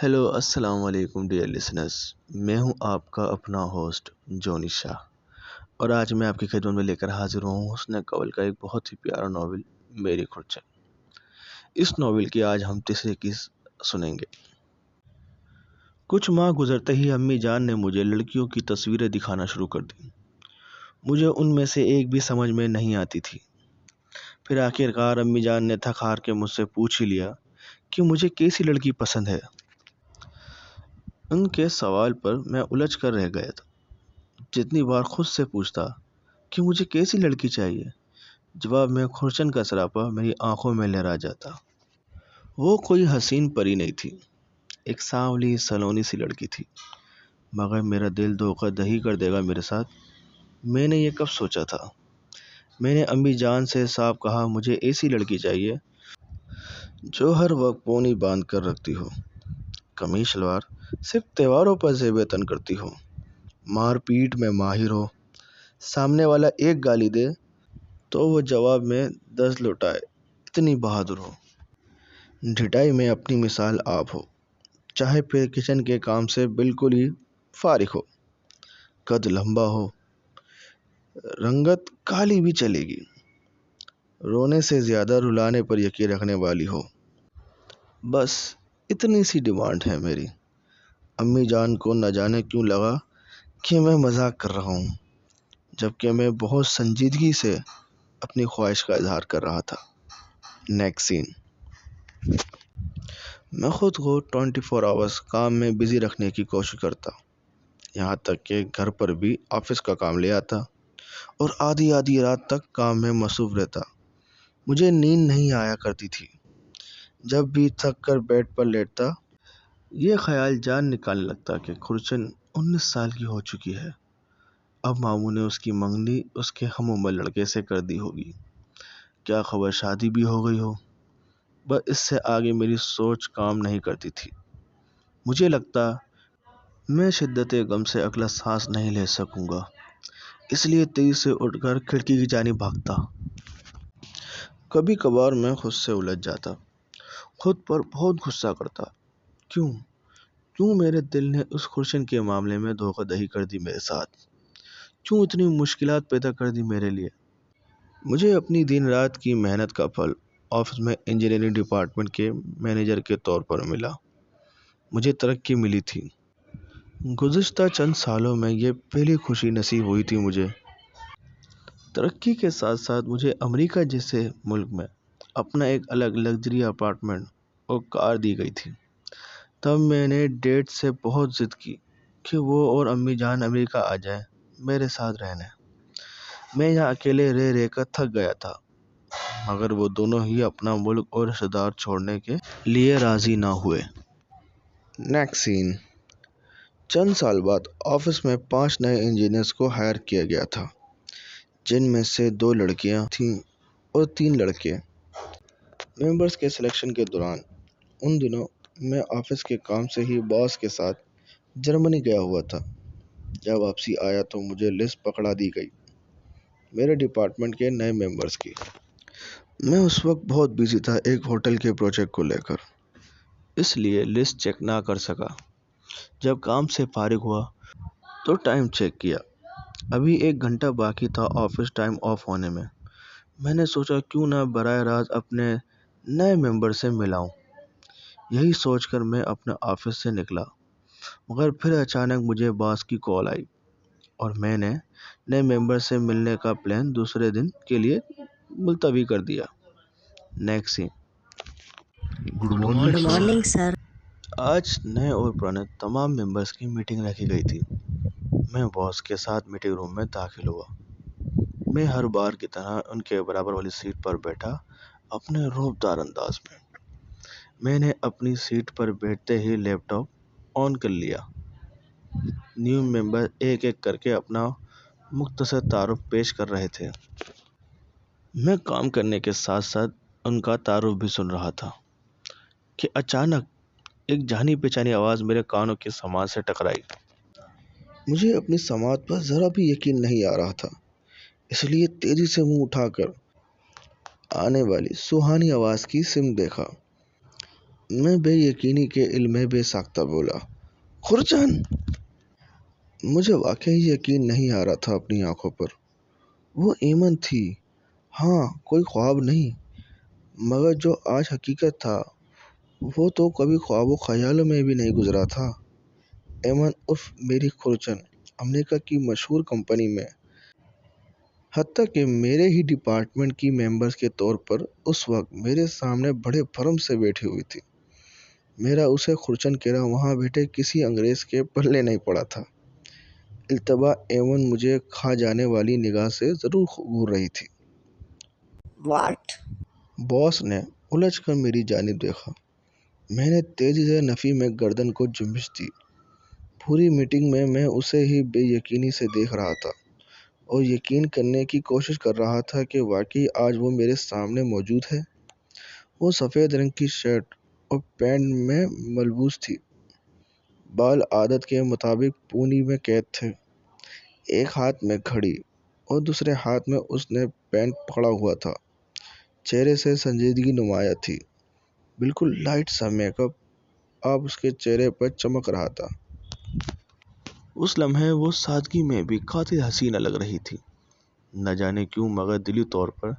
Hello السلام علیکم dear listeners, میں ہوں آپ کا اپنا ہوسٹ جونی شاہ، اور آج میں آپ کی خدمت میں لے کر حاضر ہوں حسن قول کا ایک بہت ہی پیارا ناول میری کھرچن۔ اس ناول کی آج ہم تیسری قسط سنیں گے۔ کچھ ماہ گزرتے ہی امی جان نے مجھے لڑکیوں کی تصویریں دکھانا شروع کر دی۔ مجھے ان میں سے ایک بھی سمجھ میں نہیں آتی تھی۔ پھر آخرکار امی جان نے تھک ہار کے مجھ سے پوچھ ہی لیا کہ مجھے کیسی لڑکی پسند ہے۔ ان کے سوال پر میں الجھ کر رہ گیا تھا۔ جتنی بار خود سے پوچھتا کہ مجھے کیسی لڑکی چاہیے، جواب میں کھرچن کا سراپا میری آنکھوں میں لہرا جاتا۔ وہ کوئی حسین پری نہیں تھی، ایک سانولی سلونی سی لڑکی تھی، مگر میرا دل دھوکہ دہی کر دے گا میرے ساتھ۔ میں نے یہ کب سوچا تھا؟ میں نے امی جان سے صاف کہا مجھے ایسی لڑکی چاہیے جو ہر وقت پونی باندھ کر رکھتی ہو، قمیص شلوار صرف تہواروں پر زیب تن کرتی ہو، مار پیٹ میں ماہر ہو، سامنے والا ایک گالی دے تو وہ جواب میں 10 لوٹائے، اتنی بہادر ہو، ڈھٹائی میں اپنی مثال آپ ہو، چاہے پھر کچن کے کام سے بالکل ہی فارغ ہو، قد لمبا ہو، رنگت کالی بھی چلے گی، رونے سے زیادہ رلانے پر یقین رکھنے والی ہو۔ بس اتنی سی ڈیمانڈ ہے میری۔ امی جان کو نہ جانے کیوں لگا کہ میں مذاق کر رہا ہوں، جبکہ میں بہت سنجیدگی سے اپنی خواہش کا اظہار کر رہا تھا۔ نیکسٹ سین۔ میں خود کو 24 آورس کام میں بزی رکھنے کی کوشش کرتا، یہاں تک کہ گھر پر بھی آفس کا کام لے آتا اور آدھی رات تک کام میں مصروف رہتا۔ مجھے نیند نہیں آیا کرتی تھی۔ جب بھی تھک کر بیڈ پر لیٹتا، یہ خیال جان نکالنے لگتا کہ کھرچن 19 سال کی ہو چکی ہے، اب ماموں نے اس کی منگنی اس کے ہم عمر لڑکے سے کر دی ہوگی، کیا خبر شادی بھی ہو گئی ہو۔ بس اس سے آگے میری سوچ کام نہیں کرتی تھی۔ مجھے لگتا میں شدت غم سے اگلا سانس نہیں لے سکوں گا، اس لیے تیزی سے اٹھ کر کھڑکی کی جانب بھاگتا۔ کبھی کبھار میں خود سے الجھ جاتا، خود پر بہت غصہ کرتا۔ کیوں میرے دل نے اس کھرچن کے معاملے میں دھوکہ دہی کر دی میرے ساتھ؟ کیوں اتنی مشکلات پیدا کر دی میرے لیے؟ مجھے اپنی دن رات کی محنت کا پھل آفس میں انجینئرنگ ڈپارٹمنٹ کے مینیجر کے طور پر ملا۔ مجھے ترقی ملی تھی۔ گزشتہ چند سالوں میں یہ پہلی خوشی نصیب ہوئی تھی مجھے۔ ترقی کے ساتھ ساتھ مجھے امریکہ جیسے ملک میں اپنا ایک الگ لگژری اپارٹمنٹ اور کار دی گئی تھی۔ تب میں نے ڈیڈ سے بہت ضد کی کہ وہ اور امی جان امریکہ آ جائیں میرے ساتھ رہنے۔ میں یہاں اکیلے رہ کر تھک گیا تھا، مگر وہ دونوں ہی اپنا ملک اور رشتہ دار چھوڑنے کے لیے راضی نہ ہوئے۔ نیکسٹ سین۔ چند سال بعد آفس میں 5 نئے انجینئرز کو ہائر کیا گیا تھا، جن میں سے 2 لڑکیاں تھیں اور 3 لڑکے۔ ممبرز کے سلیکشن کے دوران ان دنوں میں آفس کے کام سے ہی باس کے ساتھ جرمنی گیا ہوا تھا۔ جب واپسی آیا تو مجھے لسٹ پکڑا دی گئی میرے ڈپارٹمنٹ کے نئے ممبرز کی۔ میں اس وقت بہت بزی تھا ایک ہوٹل کے پروجیکٹ کو لے کر، اس لیے لسٹ چیک نہ کر سکا۔ جب کام سے فارغ ہوا تو ٹائم چیک کیا، ابھی 1 گھنٹہ باقی تھا آفس ٹائم آف ہونے میں۔ میں نے سوچا کیوں نہ براہ راست اپنے نئے ممبر سے ملاؤں۔ یہی سوچ کر میں اپنے آفس سے نکلا، مگر پھر اچانک مجھے باس کی کال آئی اور میں نے نئے ممبر سے ملنے کا پلان دوسرے دن کے لیے ملتوی کر دیا۔ Next scene. Good morning sir. آج نئے اور پرانے تمام ممبرز کی میٹنگ رکھی گئی تھی۔ میں باس کے ساتھ میٹنگ روم میں داخل ہوا۔ میں ہر بار کی طرح ان کے برابر والی سیٹ پر بیٹھا، اپنے رعبدار انداز میں۔ میں نے اپنی سیٹ پر بیٹھتے ہی لیپ ٹاپ آن کر لیا۔ نیو ممبر ایک ایک کر کے اپنا مختصر تعارف پیش کر رہے تھے۔ میں کام کرنے کے ساتھ ساتھ ان کا تعارف بھی سن رہا تھا کہ اچانک ایک جانی پہچانی آواز میرے کانوں کی سماعت سے ٹکرائی۔ مجھے اپنی سماعت پر ذرا بھی یقین نہیں آ رہا تھا، اس لیے تیزی سے منہ اٹھا کر آنے والی سہانی آواز کی سمت دیکھا۔ میں بے یقینی کے علم میں بے ساختہ بولا، خورچان! مجھے واقعی یقین نہیں آ رہا تھا اپنی آنکھوں پر۔ وہ ایمن تھی، ہاں، کوئی خواب نہیں، مگر جو آج حقیقت تھا وہ تو کبھی خواب و خیالوں میں بھی نہیں گزرا تھا۔ ایمن عرف میری خورچن امریکہ کی مشہور کمپنی میں، حتیٰ کہ میرے ہی ڈپارٹمنٹ کی ممبرز کے طور پر اس وقت میرے سامنے بڑے بھرم سے بیٹھی ہوئی تھی۔ میرا اسے خورچن کہنا وہاں بیٹھے کسی انگریز کے پلے نہیں پڑا تھا۔ التبا ایمن مجھے کھا جانے والی نگاہ سے ضرور گھور رہی تھی۔ واٹ؟ باس نے الجھ کر میری جانب دیکھا۔ میں نے تیزی سے نفی میں گردن کو جنبش دی۔ پوری میٹنگ میں میں اسے ہی بے یقینی سے دیکھ رہا تھا اور یقین کرنے کی کوشش کر رہا تھا کہ واقعی آج وہ میرے سامنے موجود ہے۔ وہ سفید رنگ کی شرٹ اور پینٹ میں ملبوس تھی، بال عادت کے مطابق پونی میں قید تھے، ایک ہاتھ میں گھڑی اور دوسرے ہاتھ میں اس نے پین پکڑا ہوا تھا۔ چہرے سے سنجیدگی نمایاں تھی، بالکل لائٹ سا میک اپ آپ اس کے چہرے پر چمک رہا تھا۔ اس لمحے وہ سادگی میں بھی قاتل حسینہ لگ رہی تھی۔ نہ جانے کیوں مگر دلی طور پر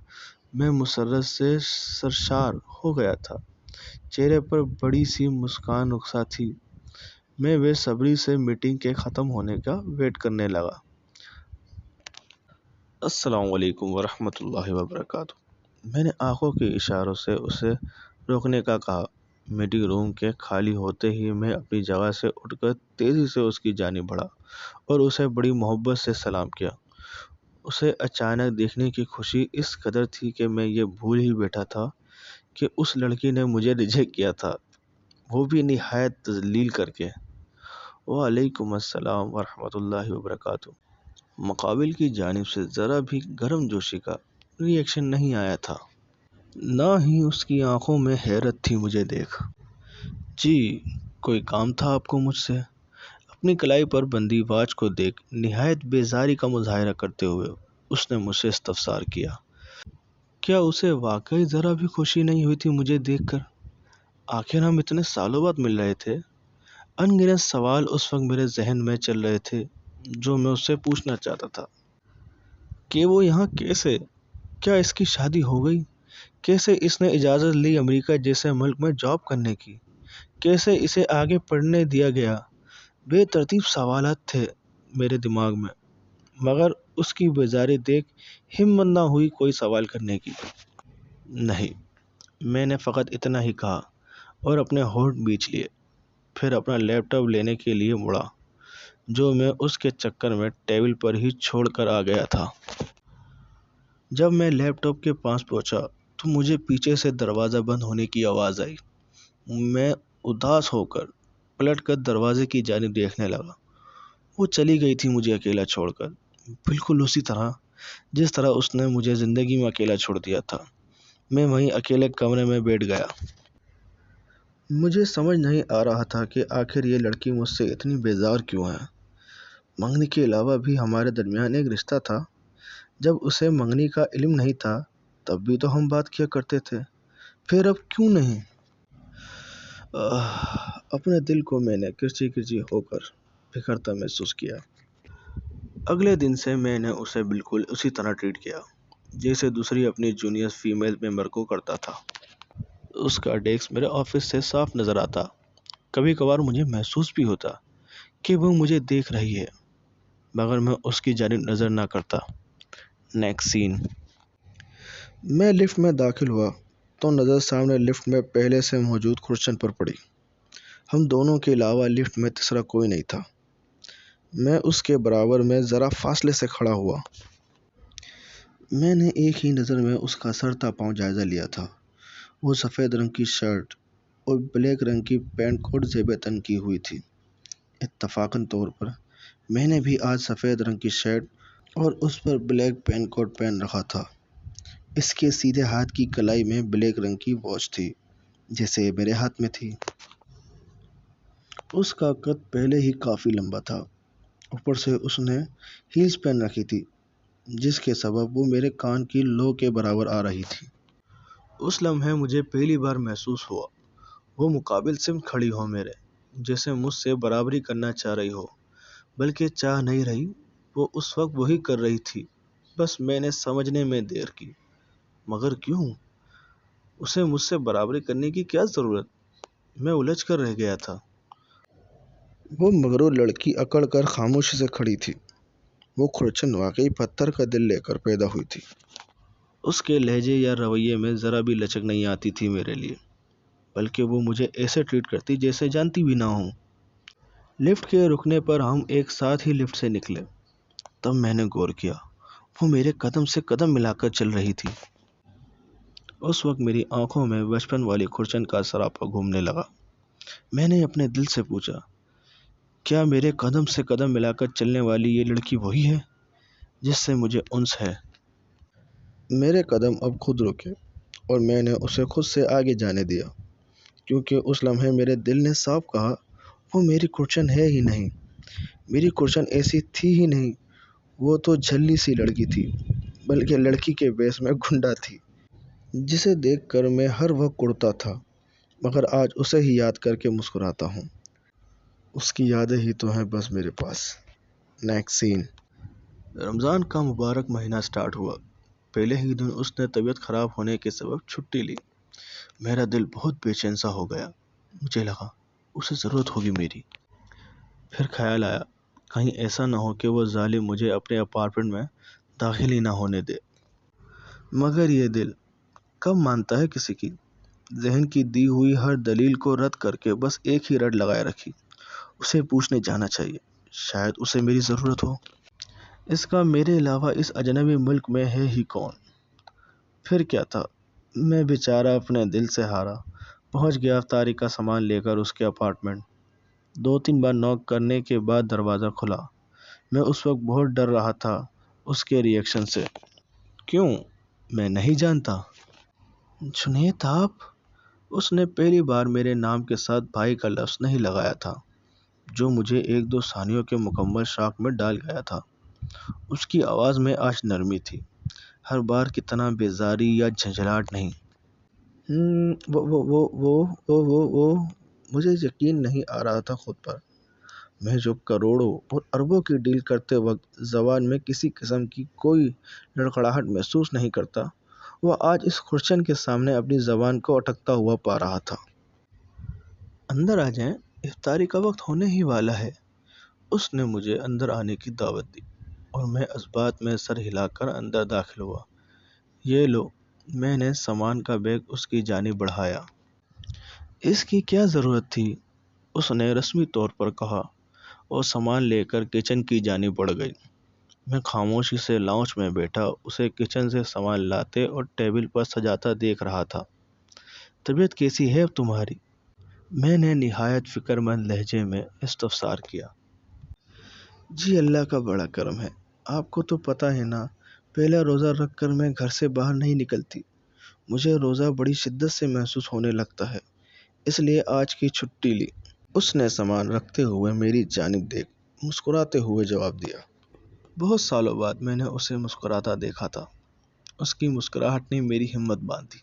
میں مسرت سے سرشار ہو گیا تھا۔ چہرے پر بڑی سی مسکان رخصت تھی۔ میں بے صبری سے میٹنگ کے ختم ہونے کا ویٹ کرنے لگا۔ السلام علیکم ورحمۃ اللہ وبرکاتہ۔ میں نے آنکھوں کے اشاروں سے اسے روکنے کا کہا۔ میٹنگ روم کے خالی ہوتے ہی میں اپنی جگہ سے اٹھ کر تیزی سے اس کی جانب بڑھا اور اسے بڑی محبت سے سلام کیا۔ اسے اچانک دیکھنے کی خوشی اس قدر تھی کہ میں یہ بھول ہی بیٹھا تھا کہ اس لڑکی نے مجھے ریجیکٹ کیا تھا، وہ بھی نہایت تذلیل کر کے۔ وعلیکم السلام ورحمۃ اللہ وبرکاتہ۔ مقابل کی جانب سے ذرا بھی گرم جوشی کا ری ایکشن نہیں آیا تھا، نہ ہی اس کی آنکھوں میں حیرت تھی مجھے دیکھ۔ جی، کوئی کام تھا آپ کو مجھ سے؟ اپنی کلائی پر بندھی واچ کو دیکھ نہایت بیزاری کا مظاہرہ کرتے ہوئے اس نے مجھ سے استفسار کیا۔ کیا اسے واقعی ذرا بھی خوشی نہیں ہوئی تھی مجھے دیکھ کر؟ آخر ہم اتنے سالوں بعد مل رہے تھے۔ ان گنت سوال اس وقت میرے ذہن میں چل رہے تھے جو میں اس سے پوچھنا چاہتا تھا کہ وہ یہاں کیسے؟ کیا اس کی شادی ہو گئی؟ کیسے اس نے اجازت لی امریکہ جیسے ملک میں جاب کرنے کی؟ کیسے اسے آگے پڑھنے دیا گیا؟ بے ترتیب سوالات تھے میرے دماغ میں، مگر اس کی بیزاری دیکھ ہمت نہ ہوئی کوئی سوال کرنے کی۔ نہیں، میں نے فقط اتنا ہی کہا اور اپنے ہونٹ بیچ لیے، پھر اپنا لیپ ٹاپ لینے کے لیے مڑا جو میں اس کے چکر میں ٹیبل پر ہی چھوڑ کر آ گیا تھا۔ جب میں لیپ ٹاپ کے پاس پہنچا تو مجھے پیچھے سے دروازہ بند ہونے کی آواز آئی۔ میں اداس ہو کر پلٹ کر دروازے کی جانب دیکھنے لگا۔ وہ چلی گئی تھی مجھے اکیلا چھوڑ کر، بالکل اسی طرح جس طرح اس نے مجھے زندگی میں اکیلا چھوڑ دیا تھا۔ میں وہیں اکیلے کمرے میں بیٹھ گیا۔ مجھے سمجھ نہیں آ رہا تھا کہ آخر یہ لڑکی مجھ سے اتنی بیزار کیوں ہے۔ منگنی کے علاوہ بھی ہمارے درمیان ایک رشتہ تھا۔ جب اسے منگنی کا علم نہیں تھا تب بھی تو ہم بات کیا کرتے تھے، پھر اب کیوں نہیں؟ اپنے دل کو میں نے کرچی کرچی ہو کر بکھرتا محسوس کیا۔ اگلے دن سے میں نے اسے بالکل اسی طرح ٹریٹ کیا جیسے دوسری اپنی جونیئر فیمیل ممبر کو کرتا تھا۔ اس کا ڈیسک میرے آفس سے صاف نظر آتا۔ کبھی کبھار مجھے محسوس بھی ہوتا کہ وہ مجھے دیکھ رہی ہے، مگر میں اس کی جانب نظر نہ کرتا۔ نیکسٹ سین۔ میں لفٹ میں داخل ہوا تو نظر سامنے لفٹ میں پہلے سے موجود خورچن پر پڑی۔ ہم دونوں کے علاوہ لفٹ میں تیسرا کوئی نہیں تھا۔ میں اس کے برابر میں ذرا فاصلے سے کھڑا ہوا۔ میں نے ایک ہی نظر میں اس کا سر تا پاؤں جائزہ لیا تھا۔ وہ سفید رنگ کی شرٹ اور بلیک رنگ کی پینٹ کوٹ زیب تن کی ہوئی تھی۔ اتفاقاً طور پر میں نے بھی آج سفید رنگ کی شرٹ اور اس پر بلیک پینٹ کوٹ پہن رکھا تھا۔ اس کے سیدھے ہاتھ کی کلائی میں بلیک رنگ کی واچ تھی جیسے میرے ہاتھ میں تھی۔ اس کا قد پہلے ہی کافی لمبا تھا، اوپر سے اس نے ہیلز پہن رکھی تھی جس کے سبب وہ میرے کان کی لو کے برابر آ رہی تھی۔ اس لمحے مجھے پہلی بار محسوس ہوا وہ مقابل سمت کھڑی ہو میرے، جیسے مجھ سے برابری کرنا چاہ رہی ہو، بلکہ چاہ نہیں رہی، وہ اس وقت وہی کر رہی تھی، بس میں نے سمجھنے میں دیر کی۔ مگر کیوں؟ اسے مجھ سے برابری کرنے کی کیا ضرورت؟ میں الجھ کر رہ گیا تھا۔ وہ مغرور لڑکی اکڑ کر خاموشی سے کھڑی تھی۔ وہ کھرچن واقعی پتھر کا دل لے کر پیدا ہوئی تھی۔ اس کے لہجے یا رویے میں ذرا بھی لچک نہیں آتی تھی میرے لیے، بلکہ وہ مجھے ایسے ٹریٹ کرتی جیسے جانتی بھی نہ ہوں۔ لفٹ کے رکنے پر ہم ایک ساتھ ہی لفٹ سے نکلے، تب میں نے غور کیا، وہ میرے قدم سے قدم ملا کر چل رہی تھی۔ اس وقت میری آنکھوں میں بچپن والی کھرچن کا سراپا گھومنے لگا۔ میں نے اپنے دل سے پوچھا، کیا میرے قدم سے قدم ملا کر چلنے والی یہ لڑکی وہی ہے جس سے مجھے انس ہے؟ میرے قدم اب خود رکے اور میں نے اسے خود سے آگے جانے دیا، کیونکہ اس لمحے میرے دل نے صاف کہا، وہ میری کھرچن ہے ہی نہیں، میری کھرچن ایسی تھی ہی نہیں، وہ تو جھلی سی لڑکی تھی، بلکہ لڑکی کے بیس میں گنڈا تھی، جسے دیکھ کر میں ہر وقت کڑتا تھا، مگر آج اسے ہی یاد کر کے مسکراتا ہوں۔ اس کی یادیں ہی تو ہیں بس میرے پاس۔ نیکسٹ سین۔ رمضان کا مبارک مہینہ سٹارٹ ہوا۔ پہلے ہی دن اس نے طبیعت خراب ہونے کے سبب چھٹی لی۔ میرا دل بہت بے چین سا ہو گیا۔ مجھے لگا اسے ضرورت ہوگی میری۔ پھر خیال آیا کہیں ایسا نہ ہو کہ وہ ظالم مجھے اپنے اپارٹمنٹ میں داخل ہی نہ ہونے دے۔ مگر یہ دل کب مانتا ہے کسی کی؟ ذہن کی دی ہوئی ہر دلیل کو رد کر کے بس ایک ہی رٹ لگائے رکھی، اسے پوچھنے جانا چاہیے، شاید اسے میری ضرورت ہو۔ اس کا میرے علاوہ اس اجنبی ملک میں ہے ہی کون؟ پھر کیا تھا، میں بیچارہ اپنے دل سے ہارا پہنچ گیا افطاری کا سامان لے کر اس کے اپارٹمنٹ۔ 2-3 بار نوک کرنے کے بعد دروازہ کھلا۔ میں اس وقت بہت ڈر رہا تھا اس کے ری ایکشن سے۔ کیوں؟ میں نہیں جانتا۔ جنید آپ؟ اس نے پہلی بار میرے نام کے ساتھ بھائی کا لفظ نہیں لگایا تھا، جو مجھے 1-2 ثانیوں کے مکمل شاک میں ڈال گیا تھا۔ اس کی آواز میں آج نرمی تھی، ہر بار کی طرح بیزاری یا جھنجھلاہٹ نہیں۔ وہ مجھے یقین نہیں آ رہا تھا خود پر، میں جو کروڑوں اور اربوں کی ڈیل کرتے وقت زبان میں کسی قسم کی کوئی لڑکھڑاہٹ محسوس نہیں کرتا، وہ آج اس کھرچن کے سامنے اپنی زبان کو اٹکتا ہوا پا رہا تھا۔ اندر آ جائیں، افطاری کا وقت ہونے ہی والا ہے۔ اس نے مجھے اندر آنے کی دعوت دی اور میں اثبات میں سر ہلا کر اندر داخل ہوا۔ یہ لو، میں نے سامان کا بیگ اس کی جانب بڑھایا۔ اس کی کیا ضرورت تھی؟ اس نے رسمی طور پر کہا اور سامان لے کر کچن کی جانب بڑھ گئی۔ میں خاموشی سے لاؤنج میں بیٹھا اسے کچن سے سامان لاتے اور ٹیبل پر سجاتا دیکھ رہا تھا۔ طبیعت کیسی ہے اب تمہاری؟ میں نے نہایت فکر مند لہجے میں استفسار کیا۔ جی اللہ کا بڑا کرم ہے، آپ کو تو پتہ ہے نا، پہلا روزہ رکھ کر میں گھر سے باہر نہیں نکلتی، مجھے روزہ بڑی شدت سے محسوس ہونے لگتا ہے، اس لیے آج کی چھٹی لی۔ اس نے سامان رکھتے ہوئے میری جانب دیکھ مسکراتے ہوئے جواب دیا۔ بہت سالوں بعد میں نے اسے مسکراتا دیکھا تھا۔ اس کی مسکراہٹ نے میری ہمت باندھی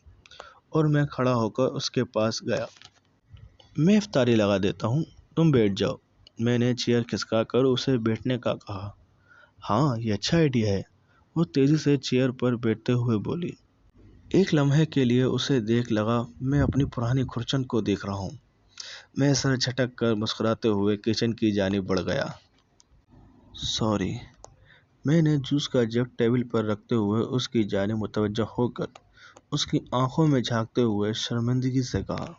اور میں کھڑا ہو کر اس کے پاس گیا۔ میں افطاری لگا دیتا ہوں، تم بیٹھ جاؤ۔ میں نے چیئر کھسکا کر اسے بیٹھنے کا کہا۔ ہاں، یہ اچھا آئیڈیا ہے، وہ تیزی سے چیئر پر بیٹھتے ہوئے بولی۔ ایک لمحے کے لیے اسے دیکھ لگا میں اپنی پرانی کھرچن کو دیکھ رہا ہوں۔ میں سر جھٹک کر مسکراتے ہوئے کچن کی جانب بڑھ گیا۔ سوری۔ میں نے جوس کا جگ ٹیبل پر رکھتے ہوئے اس کی جانب متوجہ ہو کر اس کی آنکھوں میں جھانکتے ہوئے شرمندگی سے کہا۔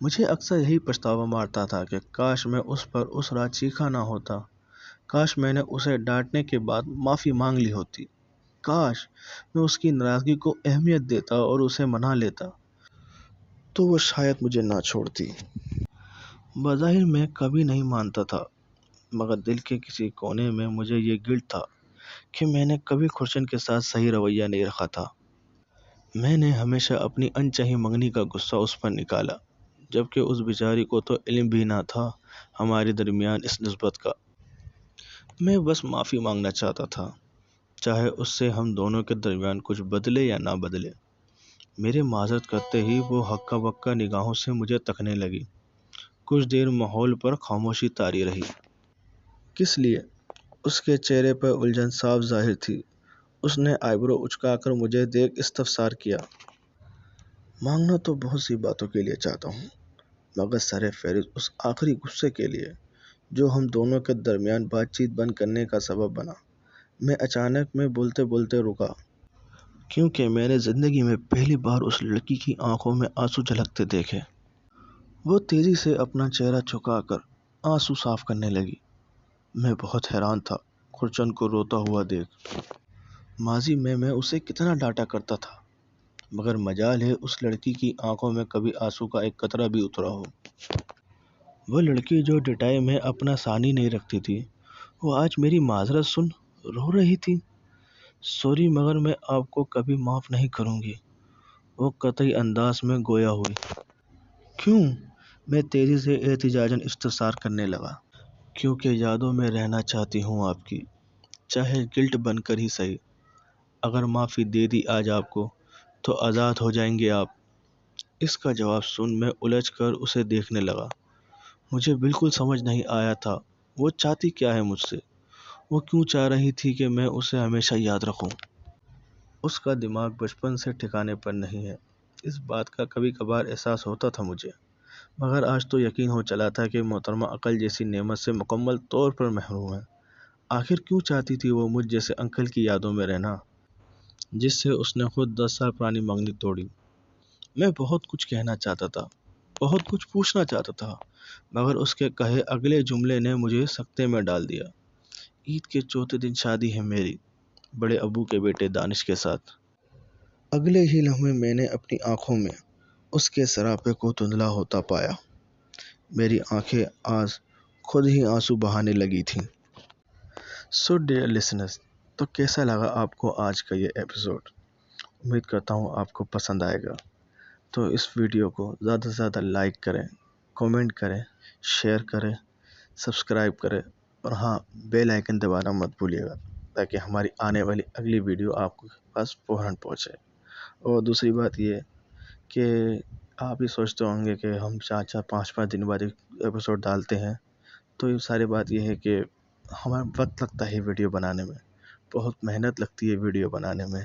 مجھے اکثر یہی پچھتاوا مارتا تھا کہ کاش میں اس پر اس رات چیخا نہ ہوتا، کاش میں نے اسے ڈانٹنے کے بعد معافی مانگ لی ہوتی، کاش میں اس کی ناراضگی کو اہمیت دیتا اور اسے منا لیتا، تو وہ شاید مجھے نہ چھوڑتی۔ بظاہر میں کبھی نہیں مانتا تھا، مگر دل کے کسی کونے میں مجھے یہ گلٹ تھا کہ میں نے کبھی کھرچن کے ساتھ صحیح رویہ نہیں رکھا تھا۔ میں نے ہمیشہ اپنی انچاہی منگنی کا غصہ اس پر نکالا، جبکہ اس بیچاری کو تو علم بھی نہ تھا ہمارے درمیان اس نسبت کا۔ میں بس معافی مانگنا چاہتا تھا، چاہے اس سے ہم دونوں کے درمیان کچھ بدلے یا نہ بدلے۔ میرے معذرت کرتے ہی وہ ہکا بکا نگاہوں سے مجھے تکنے لگی۔ کچھ دیر ماحول پر خاموشی طاری رہی۔ کس لیے؟ اس کے چہرے پر الجھن صاف ظاہر تھی۔ اس نے آئیبرو اچکا کر مجھے دیکھ استفسار کیا۔ مانگنا تو بہت سی باتوں کے لیے چاہتا ہوں، مگر سر فہرست اس آخری غصے کے لیے جو ہم دونوں کے درمیان بات چیت بند کرنے کا سبب بنا۔ میں اچانک بولتے بولتے رکا، کیونکہ میں نے زندگی میں پہلی بار اس لڑکی کی آنکھوں میں آنسو جھلکتے دیکھے۔ وہ تیزی سے اپنا چہرہ جھکا کر آنسو صاف کرنے لگی۔ میں بہت حیران تھا خورچند کو روتا ہوا دیکھ۔ ماضی میں اسے کتنا ڈانٹا کرتا تھا، مگر مجال ہے اس لڑکی کی آنکھوں میں کبھی آنسو کا ایک قطرہ بھی اترا ہو۔ وہ لڑکی جو ڈٹائی میں اپنا ثانی نہیں رکھتی تھی، وہ آج میری معذرت سن رو رہی تھی۔ سوری، مگر میں آپ کو کبھی معاف نہیں کروں گی، وہ قطعی انداز میں گویا ہوئی۔ کیوں؟ میں تیزی سے احتجاجاً استفسار کرنے لگا۔ کیونکہ یادوں میں رہنا چاہتی ہوں آپ کی، چاہے گلٹ بن کر ہی صحیح۔ اگر معافی دے دی آج آپ کو تو آزاد ہو جائیں گے آپ۔ اس کا جواب سن میں الجھ کر اسے دیکھنے لگا۔ مجھے بالکل سمجھ نہیں آیا تھا وہ چاہتی کیا ہے مجھ سے۔ وہ کیوں چاہ رہی تھی کہ میں اسے ہمیشہ یاد رکھوں؟ اس کا دماغ بچپن سے ٹھکانے پر نہیں ہے، اس بات کا کبھی کبھار احساس ہوتا تھا مجھے، مگر آج تو یقین ہو چلا تھا کہ محترمہ عقل جیسی نعمت سے مکمل طور پر محروم ہے۔ آخر کیوں چاہتی تھی وہ مجھ جیسے انکل کی یادوں میں رہنا، جس سے اس نے خود 10 سال پرانی منگنی توڑی؟ میں بہت کچھ کہنا چاہتا تھا، بہت کچھ پوچھنا چاہتا تھا، مگر اس کے کہے اگلے جملے نے مجھے سکتے میں ڈال دیا۔ عید کے چوتھے دن شادی ہے میری بڑے ابو کے بیٹے دانش کے ساتھ۔ اگلے ہی لمحے میں نے اپنی آنکھوں میں اس کے سراپے کو دھندلا ہوتا پایا۔ میری آنکھیں آج خود ہی آنسو بہانے لگی تھیں۔ سو ڈیئر لسنرز، تو کیسا لگا آپ کو آج کا یہ ایپیسوڈ؟ امید کرتا ہوں آپ کو پسند آئے گا۔ تو اس ویڈیو کو زیادہ سے زیادہ لائک کریں، کومنٹ کریں، شیئر کریں، سبسکرائب کریں، اور ہاں، بیل آئیکن دبانا مت بھولیے گا تاکہ ہماری آنے والی اگلی ویڈیو آپ کے پاس فوراً پہنچے۔ اور دوسری بات یہ کہ آپ ہی سوچتے ہوں گے کہ ہم 4 5 دن بعد ایک ایپیسوڈ ڈالتے ہیں، تو یہ ساری بات یہ ہے کہ ہمیں وقت لگتا ہے ویڈیو بنانے میں، بہت محنت لگتی ہے ویڈیو بنانے میں،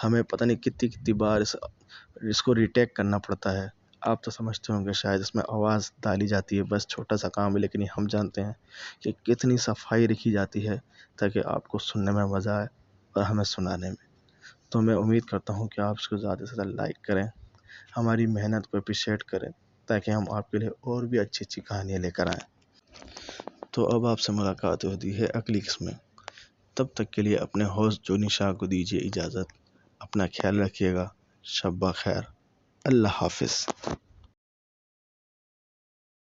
ہمیں پتہ نہیں کتنی بار اس کو ریٹیک کرنا پڑتا ہے۔ آپ تو سمجھتے ہوں گے شاید اس میں آواز ڈالی جاتی ہے، بس چھوٹا سا کام ہے، لیکن ہم جانتے ہیں کہ کتنی صفائی رکھی جاتی ہے تاکہ آپ کو سننے میں مزہ آئے اور ہمیں سنانے میں۔ تو میں امید کرتا ہوں کہ آپ اس کو زیادہ سے زیادہ لائک کریں، ہماری محنت کو اپریشیٹ کریں، تاکہ ہم آپ کے لیے اور بھی اچھی اچھی کہانیاں لے کر آئیں۔ تو اب آپ سے ملاقات ہوتی ہے اگلی قسم میں۔ تب تک کے لیے اپنے ہوسٹ جونی شاہ کو دیجیے اجازت۔ اپنا خیال رکھیے گا۔ شب بخیر۔ اللہ حافظ۔